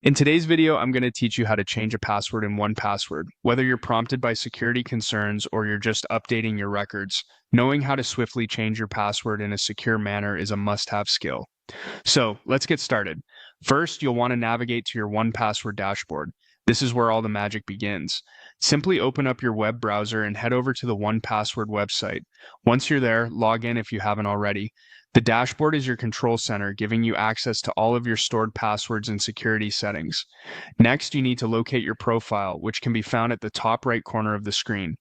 In today's video, I'm going to teach you how to change a password in 1Password. Whether you're prompted by security concerns or you're just updating your records, knowing how to swiftly change your password in a secure manner is a must-have skill. So let's get started. First, you'll want to navigate to your 1Password dashboard. This is where all the magic begins. Simply open up your web browser and head over to the 1Password website. Once you're there, log in if you haven't already. The dashboard is your control center, giving you access to all of your stored passwords and security settings. Next, you need to locate your profile, which can be found at the top right corner of the screen.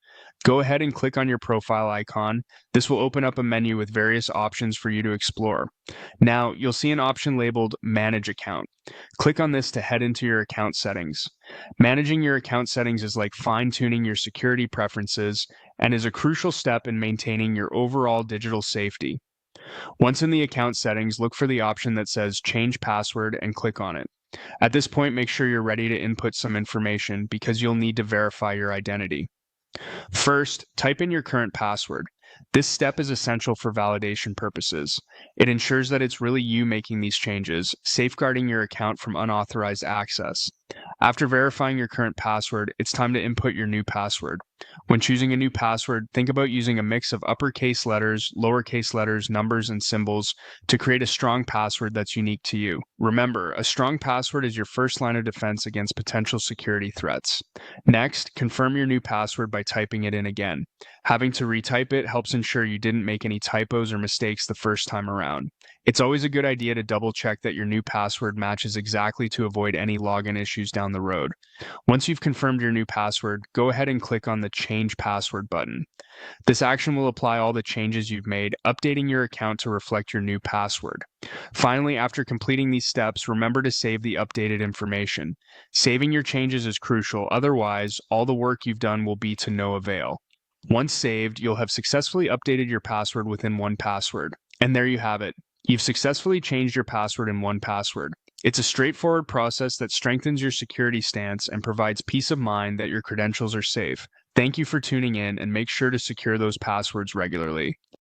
Go ahead and click on your profile icon. This will open up a menu with various options for you to explore. Now, you'll see an option labeled Manage Account. Click on this to head into your account settings. Managing your account settings is like fine-tuning your security preferences and is a crucial step in maintaining your overall digital safety. Once in the account settings, look for the option that says Change Password and click on it. At this point, make sure you're ready to input some information because you'll need to verify your identity. First, type in your current password. This step is essential for validation purposes. It ensures that it's really you making these changes, safeguarding your account from unauthorized access. After verifying your current password, it's time to input your new password. When choosing a new password, think about using a mix of uppercase letters, lowercase letters, numbers, and symbols to create a strong password that's unique to you. Remember, a strong password is your first line of defense against potential security threats. Next, confirm your new password by typing it in again. Having to retype it helps ensure you didn't make any typos or mistakes the first time around. It's always a good idea to double check that your new password matches exactly to avoid any login issues down the road. Once you've confirmed your new password, go ahead and click on the Change Password button. This action will apply all the changes you've made, updating your account to reflect your new password. Finally, after completing these steps, remember to save the updated information. Saving your changes is crucial, otherwise, all the work you've done will be to no avail. Once saved, you'll have successfully updated your password within 1Password. And there you have it. You've successfully changed your password in 1Password. It's a straightforward process that strengthens your security stance and provides peace of mind that your credentials are safe. Thank you for tuning in, and make sure to secure those passwords regularly.